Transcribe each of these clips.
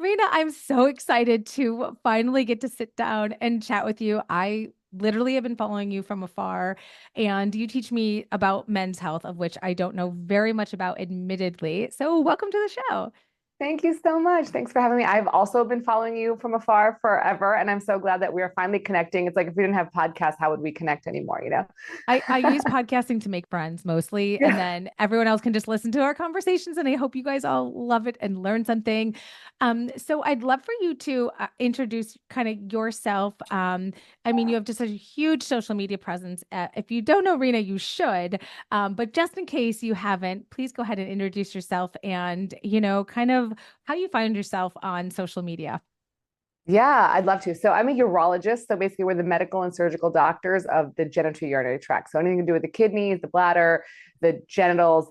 Rena, I'm so excited to finally get to sit down and chat with you. I literally have been following you from afar, and you teach me about men's health, of which I don't know very much about, admittedly. So, welcome to the show. Thank you so much. Thanks for having me. I've also been following you from afar forever, and I'm so glad that we are finally connecting. It's like if we didn't have podcasts, how would we connect anymore, you know? I use podcasting to make friends mostly, and Yeah. then everyone else can just listen to our conversations. And I hope you guys all love it and learn something. So I'd love for you to introduce kind of yourself. I mean, you have just a huge social media presence. If you don't know Rena, you should. But just in case you haven't, please go ahead and introduce yourself and, kind of how you find yourself on social media. Yeah, I'd love to. So I'm a urologist. So basically, we're the medical and surgical doctors of the genitourinary tract. So anything to do with the kidneys, the bladder, the genitals,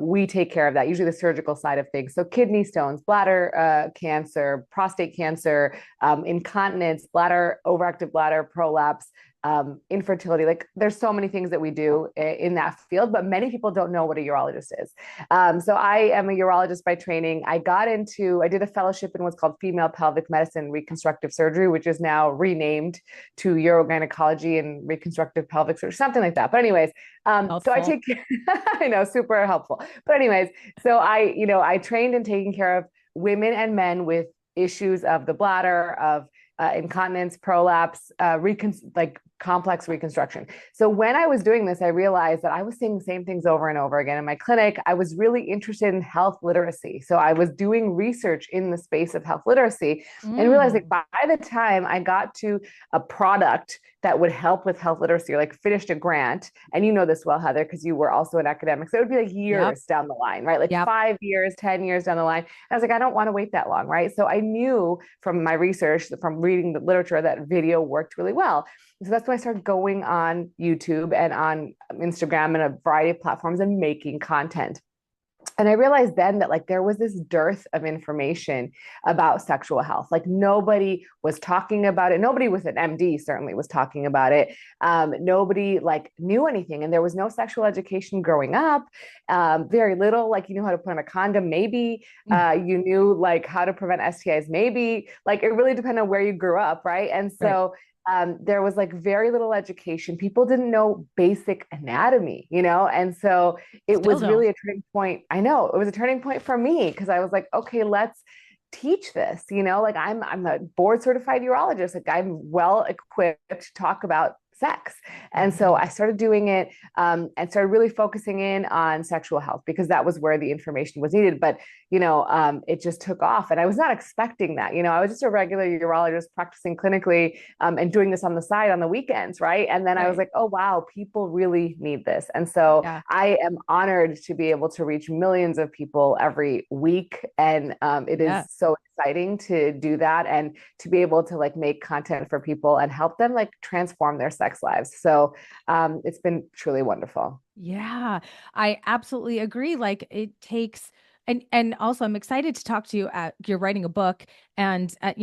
we take care of that. Usually the surgical side of things. So kidney stones, bladder cancer, prostate cancer, incontinence, bladder, overactive bladder, prolapse, infertility. Like there's so many things that we do in that field, but many people don't know what a urologist is. So I am a urologist by training. I did a fellowship in what's called female pelvic medicine reconstructive surgery, which is now renamed to urogynecology and reconstructive pelvic surgery, something like that. But anyways, so I Mouthful. take, I know, super helpful. But anyways, so I trained in taking care of women and men with issues of the bladder, of incontinence, prolapse, like complex reconstruction. So when I was doing this, I realized that I was seeing the same things over and over again in my clinic. I was really interested in health literacy. So I was doing research in the space of health literacy and realized like Mm, by the time I got to a product that would help with health literacy, or like finished a grant, and you know this well, Heather, because you were also an academic. So it would be like yep. years down the line, right? Like Yep. 5 years, 10 years down the line. And I was like, I don't want to wait that long, right? So I knew from my research, from reading the literature, that video worked really well. So that's when I started going on YouTube and on Instagram and a variety of platforms and making content. And I realized then that like there was this dearth of information about sexual health. Like nobody was talking about it. Nobody with an MD certainly was talking about it. Nobody like knew anything, and there was no sexual education growing up. Very little. Like you knew how to put on a condom, maybe. You knew like how to prevent STIs, maybe. Like it really depended on where you grew up, right? And Right. so there was like very little education. People didn't know basic anatomy, and so it Still was don't. really a turning point. I know it was a turning point for me because I was like, okay, let's teach this. Like I'm a board certified urologist. Like I'm well equipped to talk about sex. And so Mhm. I started doing it and started really focusing in on sexual health because that was where the information was needed. But it just took off, and I was not expecting that. I was just a regular urologist practicing clinically and doing this on the side on the weekends, right? And then I was Right. like, oh wow, people really need this. And so Yeah. I am honored to be able to reach millions of people every week, and it is Yeah. so exciting to do that and to be able to like make content for people and help them like transform their sex lives. So it's been truly wonderful. Yeah, I absolutely agree. Like it takes and also I'm excited to talk to you you're writing a book and I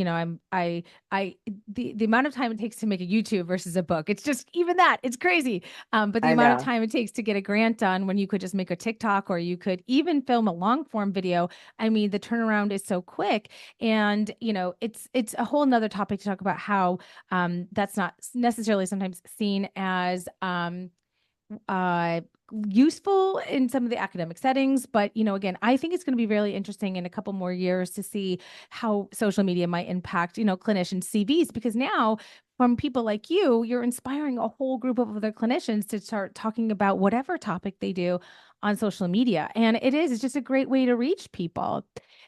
the amount of time it takes to make a YouTube versus a book. It's just even that, it's crazy. But the I amount of know. time it takes to get a grant done when you could just make a TikTok or you could even film a long form video. I mean, the turnaround is so quick and it's a whole nother topic to talk about how that's not necessarily sometimes seen as uh useful in some of the academic settings, but again, I think it's going to be really interesting in a couple more years to see how social media might impact clinicians CVs, because now from people like you're inspiring a whole group of other clinicians to start talking about whatever topic they do on social media, and it's just a great way to reach people.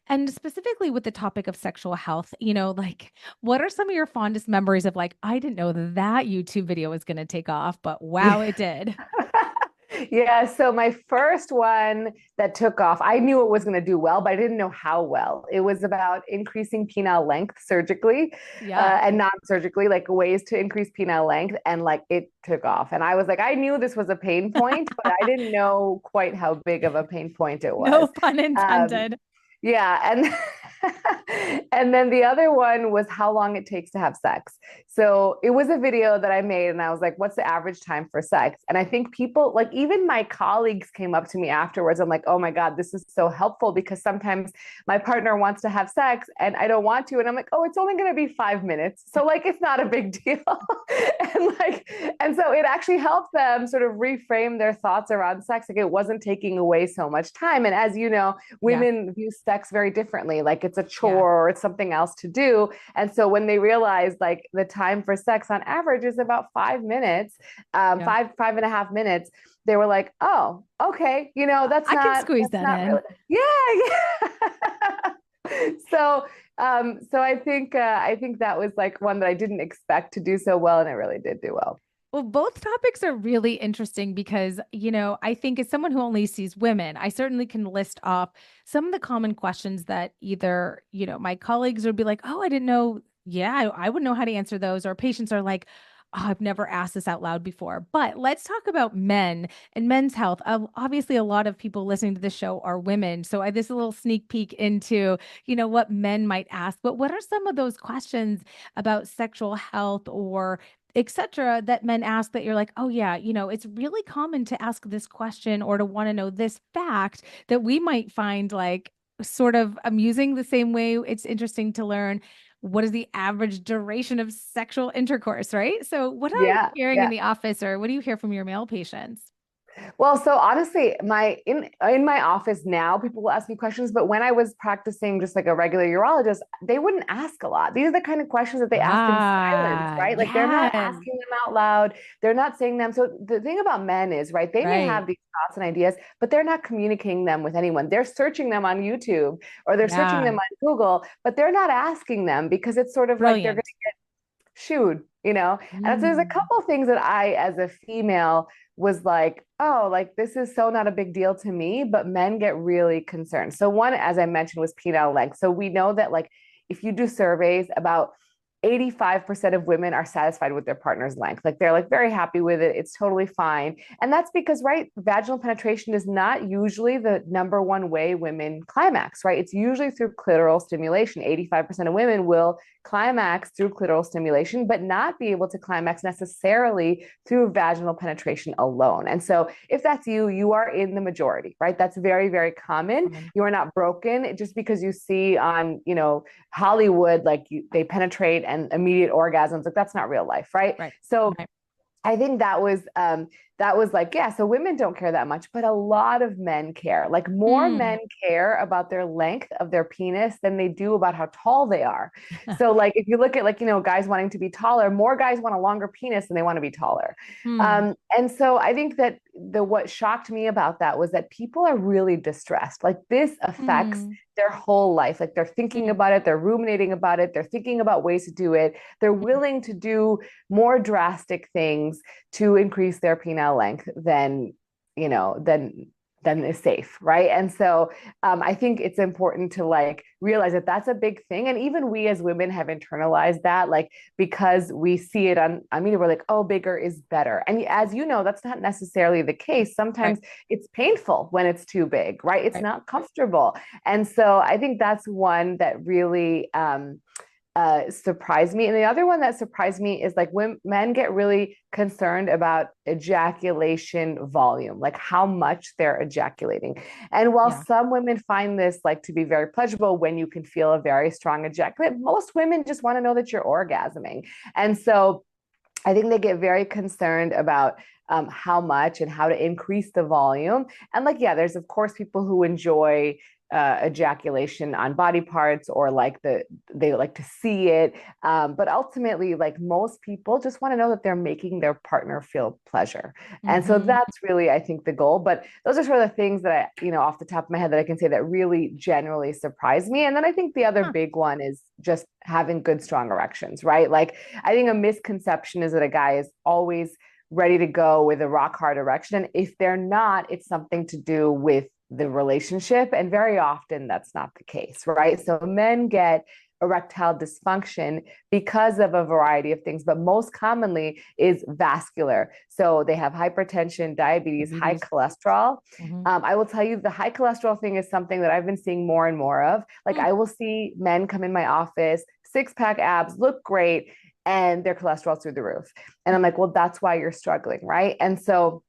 And specifically with the topic of sexual health, like what are some of your fondest memories of, like, I didn't know that YouTube video was going to take off, but wow, it did. Yeah, so my first one that took off, I knew it was going to do well, but I didn't know how well. It was about increasing penile length surgically Yeah. and non-surgically, like ways to increase penile length, and like it took off. And I was like, I knew this was a pain point, but I didn't know quite how big of a pain point it No was. pun Um, intended. yeah, and And then the other one was how long it takes to have sex. So it was a video that I made, and I was like, what's the average time for sex? And I think people, like even my colleagues came up to me afterwards. I'm like, oh my God, this is so helpful because sometimes my partner wants to have sex and I don't want to. And I'm like, oh, it's only going to be 5 minutes. So like, it's not a big deal. And so it actually helped them sort of reframe their thoughts around sex. Like it wasn't taking away so much time. And as you know, Yeah. women view sex very differently. Like it's a Yeah. chore or it's something else to do. And so when they realized like the time for sex on average is about 5 minutes, Yeah. 5.5 minutes, they were like, oh, okay, that's I can not, squeeze that's that not in. really, yeah, yeah. So I think that was like one that I didn't expect to do so well, and it really did do well. Well, both topics are really interesting because, I think as someone who only sees women, I certainly can list off some of the common questions that either, my colleagues would be like, oh, I didn't know. Yeah, I would know how to answer those. Or patients are like, oh, I've never asked this out loud before. But let's talk about men and men's health. Obviously, a lot of people listening to this show are women. So this is a little sneak peek into, what men might ask. But what are some of those questions about sexual health or etc. that men ask that you're like, oh yeah, it's really common to ask this question or to want to know this fact that we might find like sort of amusing the same way it's interesting to learn what is the average duration of sexual intercourse, right? So what are you Yeah, hearing in yeah. the office or what do you hear from your male patients? Well, so honestly, in my office now, people will ask me questions, but when I was practicing just like a regular urologist, they wouldn't ask a lot. These are the kind of questions that they ask in silence, Ah, right? Like they're not yes. asking them out loud. They're not saying them. So the thing about men is, right, they may Right. have these thoughts and ideas, but they're not communicating them with anyone. They're searching them on YouTube or they're searching Yeah. them on Google, but they're not asking them because it's sort of like they're going Brilliant. to shoot. And so there's a Mm. couple things that I, as a female, was like, oh, like this is so not a big deal to me, but men get really concerned. So one, as I mentioned, was penile length. So we know that like if you do surveys, about 85% of women are satisfied with their partner's length. Like they're like very happy with it. It's totally fine. And that's because, right, vaginal penetration is not usually the number one way women climax, right? It's usually through clitoral stimulation. 85% of women will climax through clitoral stimulation, but not be able to climax necessarily through vaginal penetration alone. And so if that's you, you are in the majority, right? That's very, very common. Woman. You are not broken just because you see on, Hollywood, like they penetrate and immediate orgasms. Like that's not real life, right? Right. So Right. I think that was like, yeah, so women don't care that much, but a lot of men care. Like more Mm. men care about their length of their penis than they do about how tall they are. So like if you look at like, guys wanting to be taller, more guys want a longer penis than they want to be taller. Mm. And so I think that what shocked me about that was that people are really distressed. Like this affects Mm. their whole life. Like they're thinking Mm. about it, they're ruminating about it, they're tking about ways to do it. They're Mm. willing to do more drastic things to increase their penile length than you know than is safe, right? And so I think it's important to like realize that that's a big thing, and even we as women have internalized that, like because we see it on media, we're like, oh, bigger is better, and as you know, that's not necessarily the case. Right. Sometimes it's painful when it's too big, right? It's Right. not comfortable, and so I think that's one that really surprised me. And the other one that surprised me is like when men get really concerned about ejaculation volume, like how much they're ejaculating. And while Yeah. some women find this like to be very pleasurable when you can feel a very strong ejaculate, most women just want to know that you're orgasming. And so I think they get very concerned about how much and how to increase the volume. And like, yeah, there's of course people who enjoy ejaculation on body parts or like they like to see it. But ultimately, like most people just want to know that they're making their partner feel pleasure. And so Mm-hmm. that's really, I think, the goal. But those are sort of the things that off the top of my head that I can say that really generally surprised me. And then I think the other Huh. big one is just having good, strong erections, right? Like I think a misconception is that a guy is always ready to go with a rock hard erection. And if they're not, it's something to do with the relationship. And very often that's not the case, right? So men get erectile dysfunction because of a variety of things, but most commonly is vascular. So they have hypertension, diabetes, high Diabetes. cholesterol. Hmm. I will tell you the high cholesterol thing is something that I've been seeing more and more of. Like I will see men come in my office, six-pack abs, look great, and their cholesterol's through the roof. And I'm like, well, that's why you're struggling, right? And so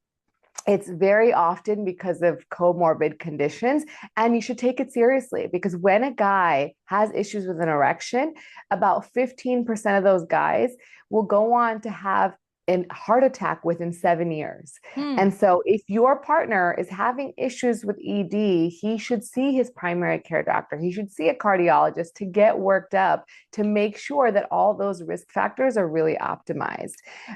it's very often because of comorbid conditions, and you should take it seriously because when a guy has issues with an erection, about 15% of those guys will go on to have a heart attack within 7 years. Hmm. And so if your partner is having issues with ED, he should see his primary care doctor. He should see a cardiologist to get worked up to make sure that all those risk factors are really optimized.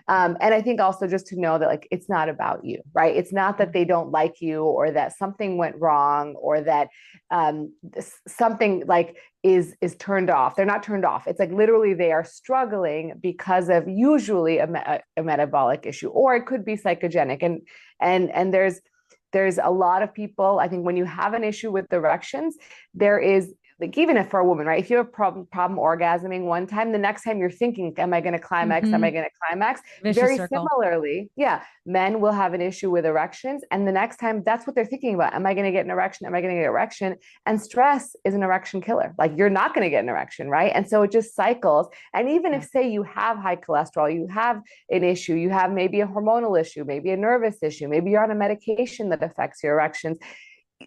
And I think also just to know that like it's not about you, right? It's not that they don't like you or that something went wrong or that something like is turned off. They're not turned off. It's like literally they are struggling because of usually a metabolic issue, or it could be psychogenic. And there's a lot of people. I think when you have an issue with erections, there is like even if for a woman, right? If you have a problem orgasming one time, the next time you're thinking, am I going to climax? Am Hmm. I going to climax? Vicious Very circle. similarly, yeah, men will have an issue with erections. And the next time that's what they're thinking about. Am I going to get an erection? Am I going to get an erection? And stress is an erection killer. Like you're not going to get an erection, right? And so it just cycles. And even Yeah. if say you have high cholesterol, you have an issue, you have maybe a hormonal issue, maybe a nervous issue, maybe you're on a medication that affects your erections,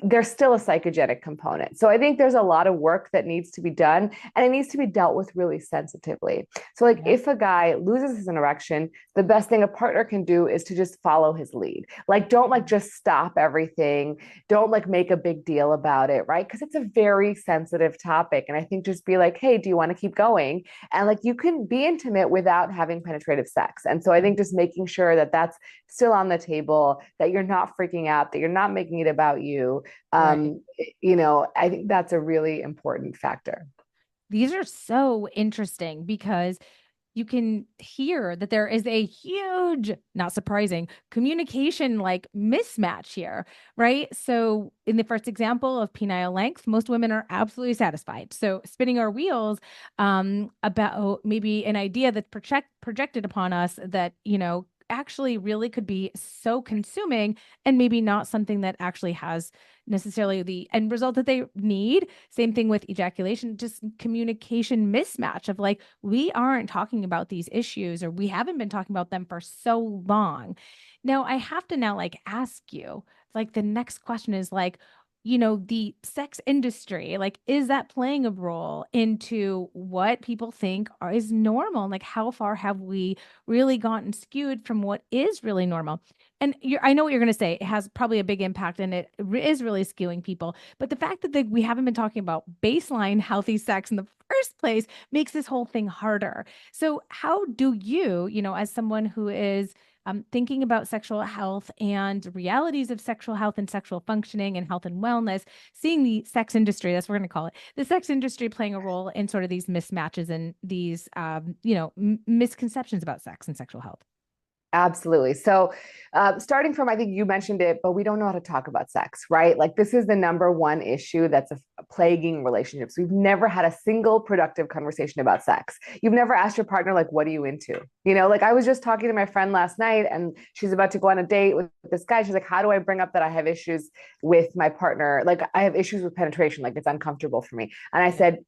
there's still a psychogenic component. So I think there's a lot of work that needs to be done and it needs to be dealt with really sensitively. So like Yeah. if a guy loses his erection, the best thing a partner can do is to just follow his lead. Like don't like just stop everything. Don't like make a big deal about it, right? Because it's a very sensitive topic. And I think just be like, hey, do you want to keep going? And like you can be intimate without having penetrative sex. And so I think just making sure that that's still on the table, that you're not freaking out, that you're not making it about you. Right. um, I think that's a really important factor. These are so interesting because you can hear that there is a huge, not surprising, communication like mismatch here, right? So, in the first example of penile length, most women are absolutely satisfied. So, spinning our wheels about maybe an idea that's projected upon us that, actually really could be so consuming and maybe not something that actually has necessarily the end result that they need. Same thing with ejaculation, just communication mismatch of like, we aren't talking about these issues or we haven't been talking about them for so long. Now, I have to now like ask you, like, the next question is like, the sex industry, like, is that playing a role into what people think is normal? Like, how far have we really gotten skewed from what is really normal? And I know what you're going to say. It has probably a big impact and it is really skewing people. But the fact that we haven't been talking about baseline healthy sex in the first place makes this whole thing harder. So, how do you, as someone who is thinking about sexual health and realities of sexual health and sexual functioning and health and wellness, seeing the sex industry, that's what we're going to call it, the sex industry playing a role in sort of these mismatches and these, misconceptions about sex and sexual health? Absolutely. So, starting from, I think you mentioned it, but we don't know how to talk about sex, right? Like, this is the number one issue that's plaguing relationships. We've never had a single productive conversation about sex. You've never asked your partner, like, what are you into? Like I was just talking to my friend last night and she's about to go on a date with this guy. She's like, how do I bring up that I have issues with my partner? Like, I have issues with penetration, like, it's uncomfortable for me. And I Yeah. said,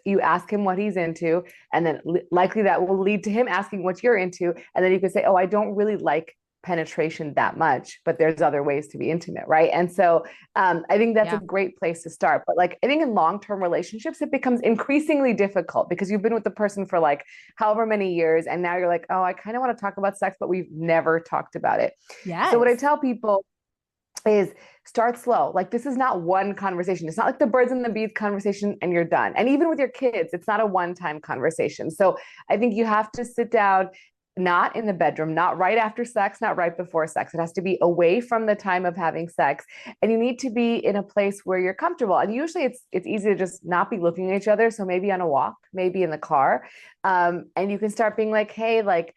you ask him what he's into, and then likely that will lead to him asking what you're into. And then you can say, oh, I don't really like penetration that much, but there's other ways to be intimate, right? And so I think that's a Yeah. great place to start. But like I think in long-term relationships, it becomes increasingly difficult because you've been with the person for like however many years, and now you're like, oh, I kind of want to talk about sex, but we've never talked about it. So what I Yes. tell people is start slow. Like this is not one conversation. It's not like the birds and the bees conversation and you're done. And even with your kids, it's not a one-time conversation. So I think you have to sit down, not in the bedroom, not right after sex, not right before sex. It has to be away from the time of having sex. And you need to be in a place where you're comfortable. And usually it's easy to just not be looking at each other. So maybe on a walk, maybe in the car. And you can start being like, hey, like,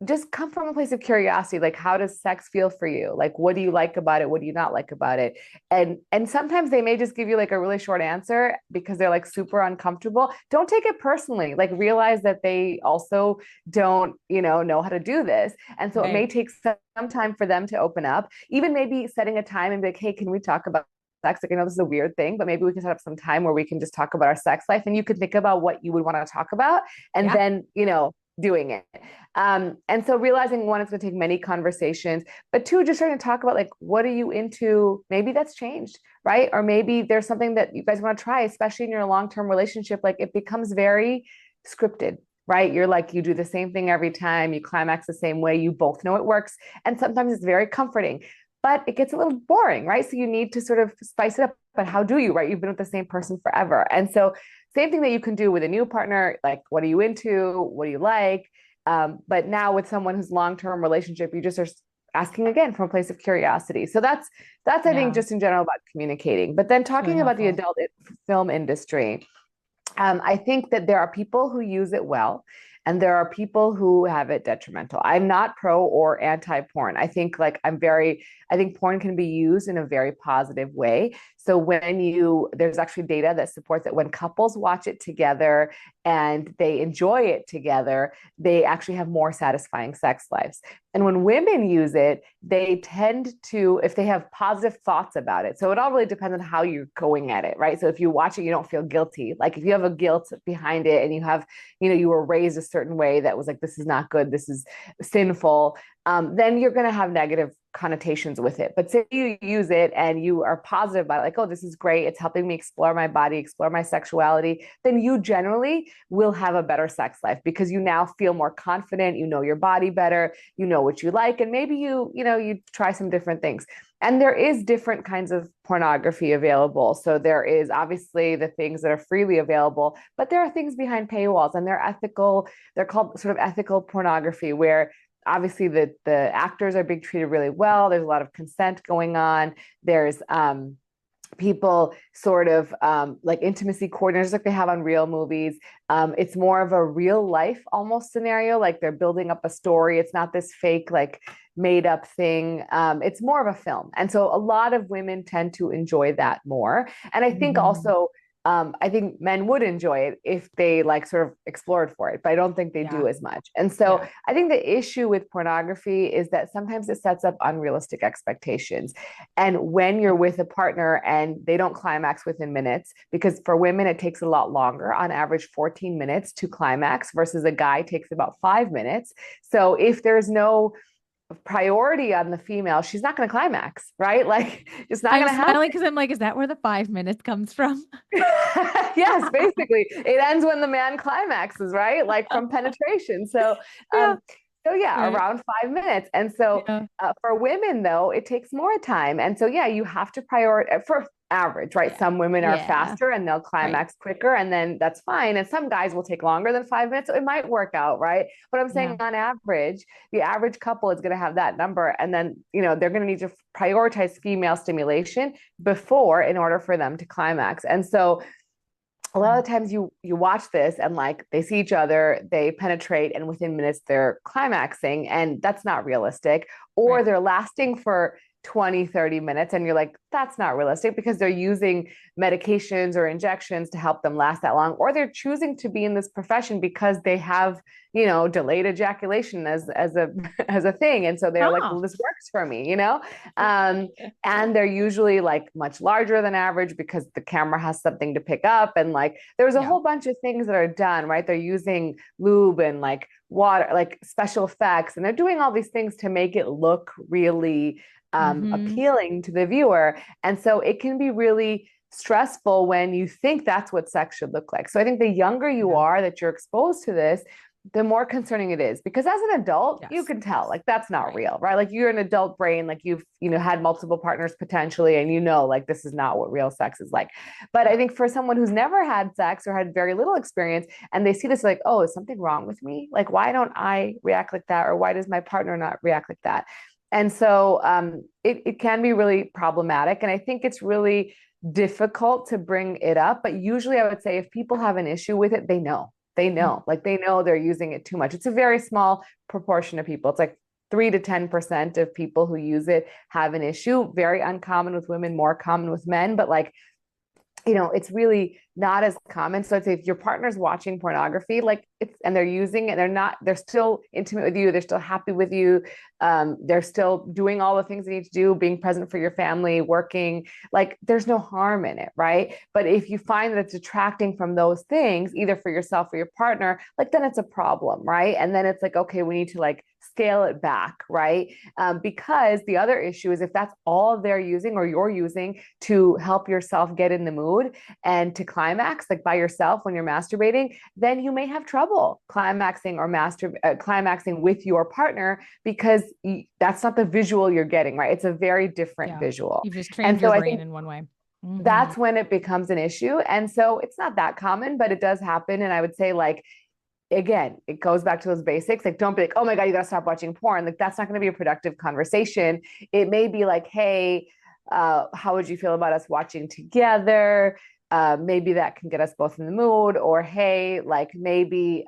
just come from a place of curiosity. Like, how does sex feel for you? Like, what do you like about it? What do you not like about it? And sometimes they may just give you like a really short answer because they're like super uncomfortable. Don't take it personally. Like, realize that they also don't, know how to do this. And so it may Right. take some time for them to open up. Even maybe setting a time and be like, hey, can we talk about sex? Like, I know this is a weird thing, but maybe we can set up some time where we can just talk about our sex life, and you could think about what you would want to talk about, and Yeah. then, doing it. And so realizing, one, it's going to take many conversations, but two, just starting to talk about like, what are you into? Maybe that's changed, right? Or maybe there's something that you guys want to try, especially in your long-term relationship. Like, it becomes very scripted, right? You're like, you do the same thing every time, you climax the same way, you both know it works. And sometimes it's very comforting, but it gets a little boring, right? So you need to sort of spice it up. But how do you, right? You've been with the same person forever. And so, same thing that you can do with a new partner, like, what are you into? What do you like? But now with someone who's long-term relationship, you just are asking again from a place of curiosity. So that's I think Yeah. just in general about communicating. But then It's really talking about the helpful. adult film industry, I think that there are people who use it well, and there are people who have it detrimental. I'm not pro or anti porn. I think porn can be used in a very positive way. So there's actually data that supports that when couples watch it together and they enjoy it together, they actually have more satisfying sex lives. And when women use it, they tend to, if they have positive thoughts about it. So it all really depends on how you're going at it, right? So if you watch it, you don't feel guilty. Like, if you have a guilt behind it and you were raised a certain way that was like, this is not good, this is sinful, then you're going to have negative connotations with it. But say you use it and you are positive about it, like, oh, this is great, it's helping me explore my body, explore my sexuality, then you generally will have a better sex life because you now feel more confident, you know your body better, you know what you like, and maybe you try some different things. And there is different kinds of pornography available. So there is obviously the things that are freely available, but there are things behind paywalls, and they're called sort of ethical pornography, where obviously the actors are being treated really well. There's a lot of consent going on. There's people sort of like intimacy coordinators like they have on real movies. It's more of a real life almost scenario. Like, they're building up a story. It's not this fake, like, made up thing. It's more of a film. And so a lot of women tend to enjoy that more. And I think Hmm. also, I think men would enjoy it if they like sort of explored for it, but I don't think they Yeah. do as much. And so Yeah. I think the issue with pornography is that sometimes it sets up unrealistic expectations. And when you're with a partner and they don't climax within minutes, because for women, it takes a lot longer, on average 14 minutes to climax, versus a guy takes about 5 minutes. So if there's no priority on the female, she's not going to climax, right? Like, it's not I'm going to happen. smiling because I'm like, is that where the 5 minutes comes from? Yes, basically, it ends when the man climaxes, right? Like, from penetration. Yeah. Um, so yeah, Right. around 5 minutes. And so, Yeah. for women, though, it takes more time. And so, yeah, you have to prioritize for average, right? Yeah. Some women are Yeah. faster and they'll Right. climax quicker, and then that's fine. And some guys will take longer than 5 minutes. So it might work out, right? But I'm saying, Yeah. on average, the average couple is going to have that number. And then, they're going to need to prioritize female stimulation before, in order for them to climax. And so, a lot of times you watch this and, like, they see each other, they penetrate, and within minutes they're climaxing, and that's not realistic. Or Right. they're lasting for 20-30 minutes, and you're like, that's not realistic, because they're using medications or injections to help them last that long, or they're choosing to be in this profession because they have, delayed ejaculation as a as a thing, and so they're like, Oh. well, this works for me. um and they're usually like much larger than average because the camera has something to pick up, and like there's a Yeah. whole bunch of things that are done, right? They're using lube and like water, like special effects, and they're doing all these things to make it look really Hmm. appealing to the viewer. And so it can be really stressful when you think that's what sex should look like. So I think the younger you Yeah. are that you're exposed to this, the more concerning it is, because as an adult you Yes. can tell, like, that's not Right. real, right? Like, you're an adult brain, like, you've had multiple partners potentially, and like, this is not what real sex is like. But I Yeah. think for someone who's never had sex or had very little experience, and they see this, like, oh, is something wrong with me? Like, why don't I react like that, or why does my partner not react like that? And so it can be really problematic, and I think it's really difficult to bring it up. But usually I would say, if people have an issue with it, they know. They know, like they know they're using it too much. It's a very small proportion of people. It's like 3 to 10% of people who use it have an issue. Very uncommon with women, more common with men, but like, it's really not as common. So I'd say if your partner's watching pornography, like and they're using it, they're still intimate with you, they're still happy with you, they're still doing all the things they need to do, being present for your family, working, like there's no harm in it, right? But if you find that it's detracting from those things, either for yourself or your partner, like then it's a problem, right? And then it's like, okay, we need to like scale it back, right? Because the other issue is if that's all they're using or you're using to help yourself get in the mood and to climax, like by yourself when you're masturbating, then you may have trouble climaxing or climaxing with your partner because that's not the visual you're getting, right? It's a very different visual. You've just And trained so your I brain think in one way. that's when it becomes an issue. And so it's not that common, but it does happen. And I would say, like, again, it goes back to those basics. Like, don't be like, oh my God, you got to stop watching porn. Like, that's not going to be a productive conversation. It may be like, hey, how would you feel about us watching together? Maybe that can get us both in the mood. Or, hey, like maybe,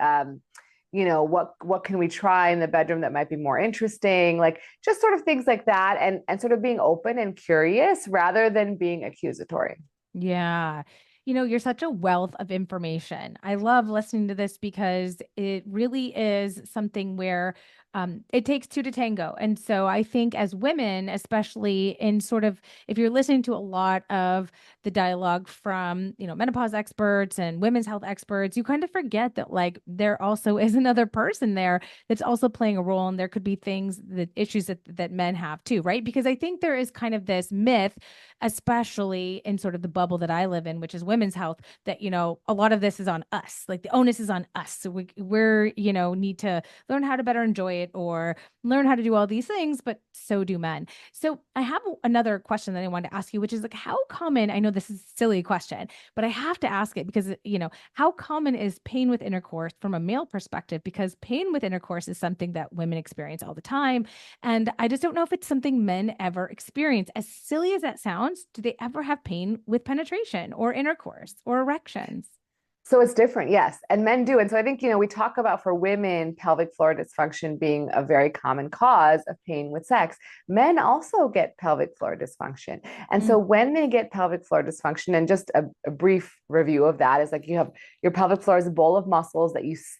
what can we try in the bedroom that might be more interesting? Like just sort of things like that, and sort of being open and curious rather than being accusatory. Yeah. You're such a wealth of information. I love listening to this because it really is something where it takes two to tango. And so I think as women, especially in sort of, if you're listening to a lot of the dialogue from, menopause experts and women's health experts, you kind of forget that like there also is another person there that's also playing a role. And there could be things, the issues that men have too, right? Because I think there is kind of this myth, especially in sort of the bubble that I live in, which is women's health, that, a lot of this is on us. Like the onus is on us. So we're, need to learn how to better enjoy it or learn how to do all these things, but so do men. So I have another question that I wanted to ask you, which is like, how common, I know this is a silly question, but I have to ask it because, how common is pain with intercourse from a male perspective? Because pain with intercourse is something that women experience all the time. And I just don't know if it's something men ever experience. As silly as that sounds, do they ever have pain with penetration or intercourse or erections? So it's different, yes. And men do. And so I think, we talk about for women, pelvic floor dysfunction being a very common cause of pain with sex. Men also get pelvic floor dysfunction. And so Mm. when they get pelvic floor dysfunction, and just a brief review of that is like you have your pelvic floor is a bowl of muscles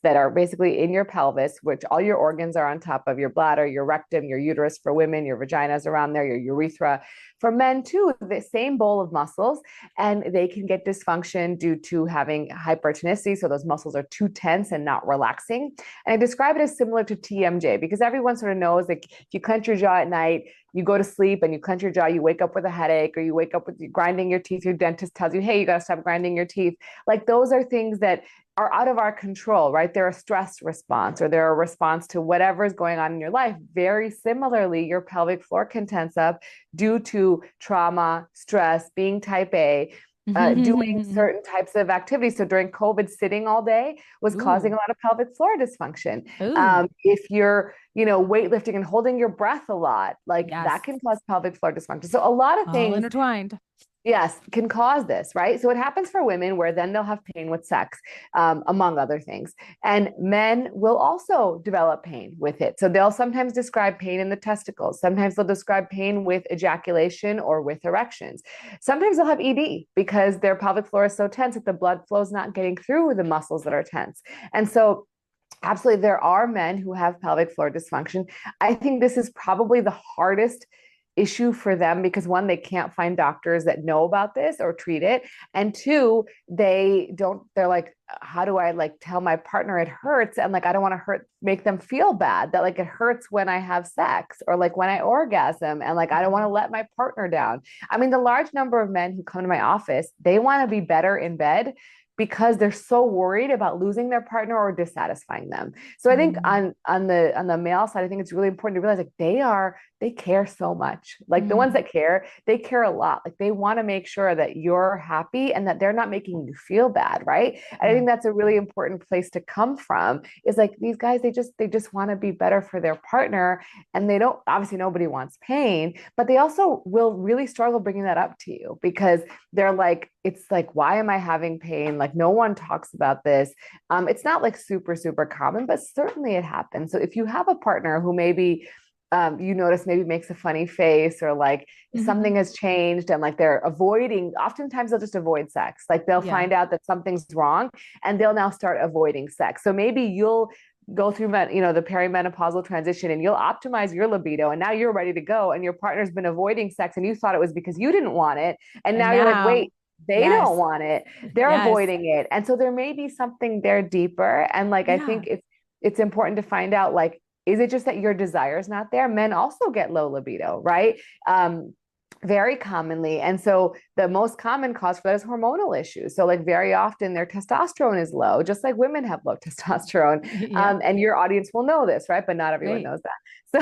that are basically in your pelvis, which all your organs are on top of: your bladder, your rectum, your uterus for women, your vagina is around there, your urethra. For men too, the same bowl of muscles, and they can get dysfunction due to having hypertonicity. So those muscles are too tense and not relaxing. And I describe it as similar to TMJ because everyone sort of knows, like, if you clench your jaw at night, you go to sleep and you clench your jaw, you wake up with a headache, or you wake up with grinding your teeth. Your dentist tells you, hey, you got to stop grinding your teeth. Like those are things that are out of our control, right? They're a stress response, or they're a response to whatever is going on in your life. Very similarly, your pelvic floor can tense up due to trauma, stress, being type A, doing certain types of activities. So during COVID, sitting all day was causing a Ooh. lot of pelvic floor dysfunction. Ooh. If you're, weightlifting and holding your breath a lot, like that Yes. can cause pelvic floor dysfunction. So a lot of All things, intertwined. yes, can cause this, right? So it happens for women where then they'll have pain with sex, among other things. And men will also develop pain with it. So they'll sometimes describe pain in the testicles. Sometimes they'll describe pain with ejaculation or with erections. Sometimes they'll have ED because their pelvic floor is so tense that the blood flow is not getting through the muscles that are tense. And so absolutely, there are men who have pelvic floor dysfunction. I think this is probably the hardest issue for them because one, they can't find doctors that know about this or treat it. And two, they're like, how do I like tell my partner it hurts? And like, I don't want to make them feel bad that like it hurts when I have sex or like when I orgasm. And like, I don't want to let my partner down. I mean, the large number of men who come to my office, they want to be better in bed because they're so worried about losing their partner or dissatisfying them. So I think Mm. on the male side, I think it's really important to realize like they care so much. Like the ones Mm. that care, they care a lot. Like they want to make sure that you're happy and that they're not making you feel bad, right? And I Yeah. think that's a really important place to come from. Is like these guys, they just want to be better for their partner, and they don't, obviously nobody wants pain, but they also will really struggle bringing that up to you because they're like, it's like, why am I having pain? Like no one talks about this. It's not like super, super common, but certainly it happens. So if you have a partner who maybe you notice maybe makes a funny face or like Mhm. something has changed and like they're avoiding, oftentimes they'll just avoid sex. Like they'll Yeah. find out that something's wrong and they'll now start avoiding sex. So maybe you'll go through the perimenopausal transition and you'll optimize your libido and now you're ready to go and your partner's been avoiding sex and you thought it was because you didn't want it and And now you're like, now, wait, they don't yes, want it, they're yes. avoiding it. And so there may be something there deeper, and like I Yeah. think it's important to find out, like, is it just that your desire is not there? Men also get low libido, right? Very commonly. And so the most common cause for that is hormonal issues. So like very often their testosterone is low, just like women have low testosterone. Yeah. And your audience will know this, right? But not everyone Right. knows that. So,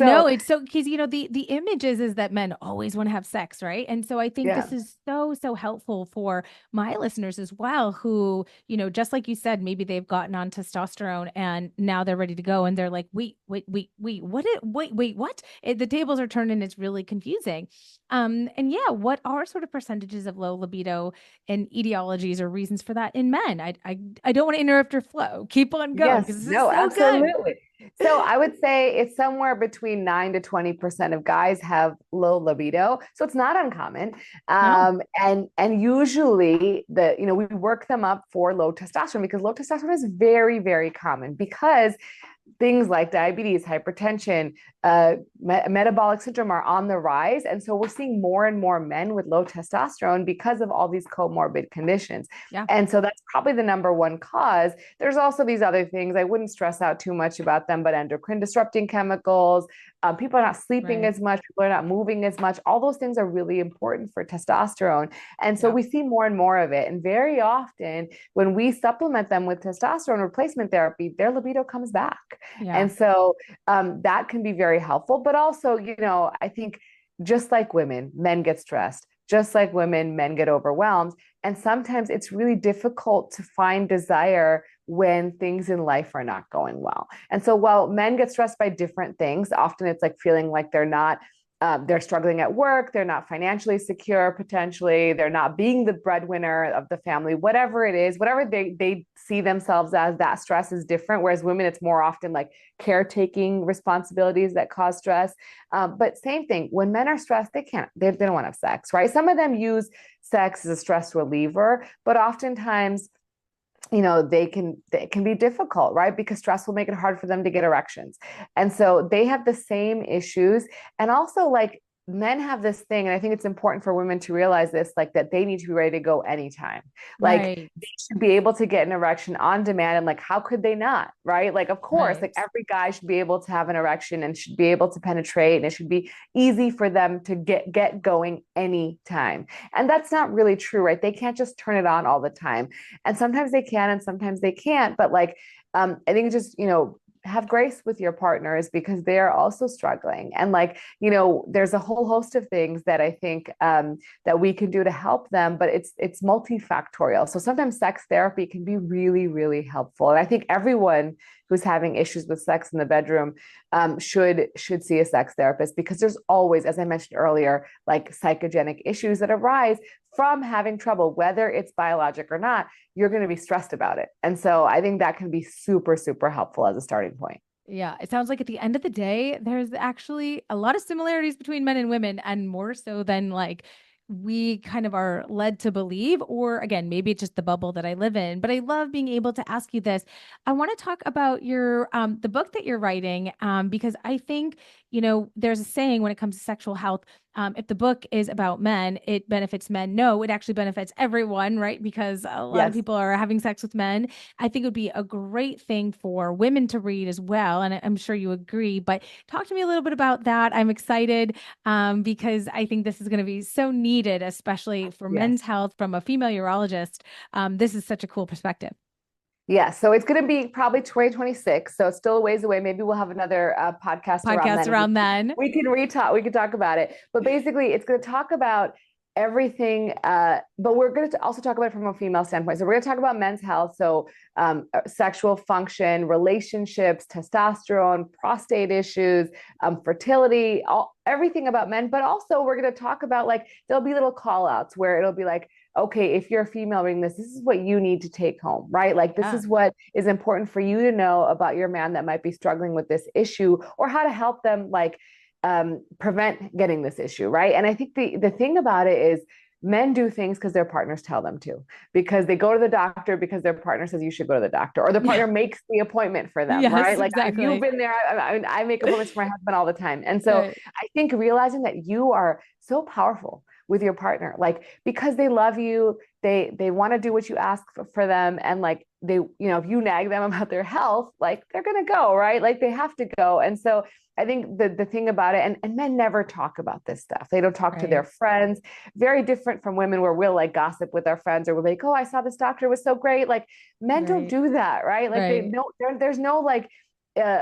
No, so it's so because the image is that men always want to have sex, right? And so I think yeah. this is so helpful for my listeners as well, who, just like you said, maybe they've gotten on testosterone and now they're ready to go and they're like, what? The tables are turned and it's really confusing. And yeah, what are sort of percentages of low libido and etiologies or reasons for that in men? I don't want to interrupt your flow. Keep on going Yes, because this is no, so good. absolutely. So I would say it's somewhere between 9 to 20% of guys have low libido. So it's not uncommon. No, And usually we work them up for low testosterone because low testosterone is very, very common because things like diabetes, hypertension, metabolic syndrome are on the rise. And so we're seeing more and more men with low testosterone because of all these comorbid conditions. yeah, And so that's probably the number one cause. There's also these other things. I wouldn't stress out too much about them, but endocrine disrupting chemicals, people are not sleeping right. as much, people are not moving as much. All those things are really important for testosterone. And so Yeah. we see more and more of it. And very often, when we supplement them with testosterone replacement therapy, their libido comes back. Yeah. And so that can be very helpful. But also, I think just like women, men get stressed. Just like women, men get overwhelmed. And sometimes it's really difficult to find desire when things in life are not going well. And so while men get stressed by different things, often it's like feeling like they're struggling at work, they're not financially secure, potentially, they're not being the breadwinner of the family, whatever it is, whatever they see themselves as, that stress is different. Whereas women, it's more often like caretaking responsibilities that cause stress. But same thing, when men are stressed, they don't want to have sex, right? Some of them use sex as a stress reliever, but oftentimes they can be difficult, right? Because stress will make it hard for them to get erections. And so they have the same issues. And also, like, men have this thing, and I think it's important for women to realize this, like, that they need to be ready to go anytime. Like, Right. they should be able to get an erection on demand. And like, how could they not, right? Like, of course, like Right. every guy should be able to have an erection and should be able to penetrate, and it should be easy for them to get going anytime. And that's not really true, right? They can't just turn it on all the time. And sometimes they can and sometimes they can't. But like, I think just, have grace with your partners because they are also struggling. And like, there's a whole host of things that I think that we can do to help them, but it's multifactorial. So sometimes sex therapy can be really, really helpful. And I think everyone who's having issues with sex in the bedroom should see a sex therapist because there's always, as I mentioned earlier, like psychogenic issues that arise from having trouble, whether it's biologic or not. You're going to be stressed about it. And so I think that can be super, super helpful as a starting point. Yeah. It sounds like at the end of the day, there's actually a lot of similarities between men and women, and more so than like we kind of are led to believe, or again, maybe it's just the bubble that I live in. But I love being able to ask you this. I want to talk about your the book that you're writing, because I think, there's a saying when it comes to sexual health. If the book is about men, it benefits men. No, it actually benefits everyone, right? Because a lot of Yes. people are having sex with men. I think it would be a great thing for women to read as well. And I'm sure you agree. But talk to me a little bit about that. I'm excited because I think this is going to be so needed, especially for Yes. men's health from a female urologist. This is such a cool perspective. Yeah, so it's going to be probably 2026. So it's still a ways away. Maybe we'll have another podcast around Podcast then. And around then. we can talk about it. But basically, it's going to talk about everything. But we're going to also talk about it from a female standpoint. So we're going to talk about men's health. So sexual function, relationships, testosterone, prostate issues, fertility, everything about men. But also we're going to talk about, like, there'll be little call outs where it'll be like, okay, if you're a female reading this, this is what you need to take home, right? Like, this Yeah. is what is important for you to know about your man that might be struggling with this issue, or how to help them, like, prevent getting this issue, right? And I think the thing about it is, men do things because their partners tell them to, because they go to the doctor because their partner says you should go to the doctor, or the partner Yeah. makes the appointment for them, right? Yes, Like, you've exactly. been there. I make appointments for my husband all the time. And so Right. I think realizing that you are so powerful with your partner, like, because they love you, they want to do what you ask for them, and like, they, if you nag them about their health, like, they're gonna go, right? Like, they have to go. And so I think the thing about it, and men never talk about this stuff. They don't talk to their Right. friends. Very different from women, where we'll like gossip with our friends, or we're like, oh, I saw this doctor, it was so great. Like, men don't Right. do that, right? Like, they Right. know, there's no like,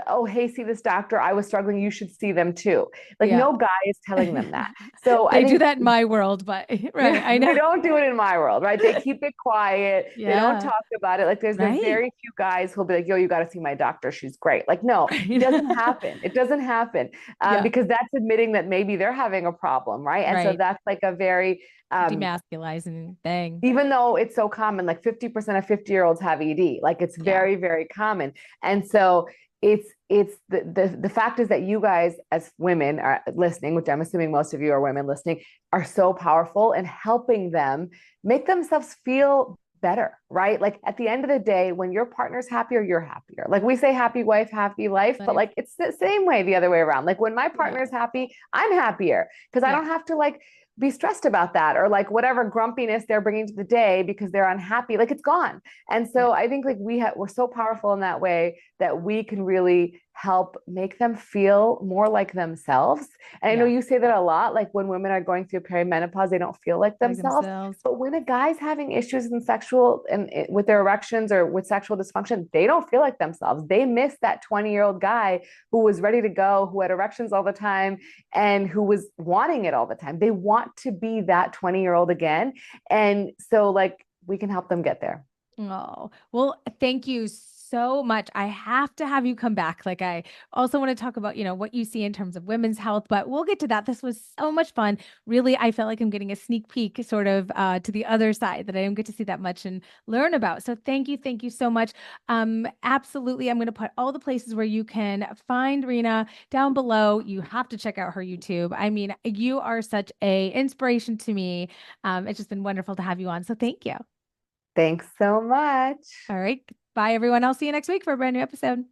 oh, hey, see this doctor, I was struggling, you should see them too. Like, Yeah. no guy is telling them that. So I They do think, that in my world, but right. yeah, I they know. don't do it in my world, right? They keep it quiet. They don't Yeah. talk about it. Like, there's Right. very few guys who'll be like, yo, you got to see my doctor, she's great. Like, no, it Right. doesn't happen. It doesn't happen, Yeah. because that's admitting that maybe they're having a problem, right? And so Right. that's like a very, Demasculizing thing. even though it's so common, like 50% of 50-year-olds have ED, like, it's Yeah. very, very common. And so it's the fact is that you guys as women are listening, which I'm assuming most of you are women listening, are so powerful in helping them make themselves feel better, right? Like, at the end of the day, when your partner's happier, you're happier. Like, we say happy wife, happy life, but Life. like, it's the same way the other way around. Like, when my Yeah. partner's happy, I'm happier, because I Yeah. don't have to like be stressed about that, or like whatever grumpiness they're bringing to the day because they're unhappy, like, it's gone. And Yeah. so I think, like, we're so powerful in that way, that we can really help make them feel more like themselves. And I know Yeah. you say that a lot, like, when women are going through perimenopause, they don't feel like Like themselves. themselves. But when a guy's having issues in sexual and with their erections or with sexual dysfunction, they don't feel like themselves. They miss that 20-year-old guy who was ready to go, who had erections all the time, and who was wanting it all the time. They want to be that 20-year-old again. And so, like, we can help them get there. Oh, well, thank you so much. I have to have you come back. Like, I also want to talk about, what you see in terms of women's health, but we'll get to that. This was so much fun. Really, I felt like I'm getting a sneak peek sort of to the other side that I don't get to see that much and learn about. So thank you. Thank you so much. Absolutely. I'm going to put all the places where you can find Rena down below. You have to check out her YouTube. I mean, you are such a inspiration to me. It's just been wonderful to have you on. So thank you. Thanks so much. All right. Bye, everyone. I'll see you next week for a brand new episode.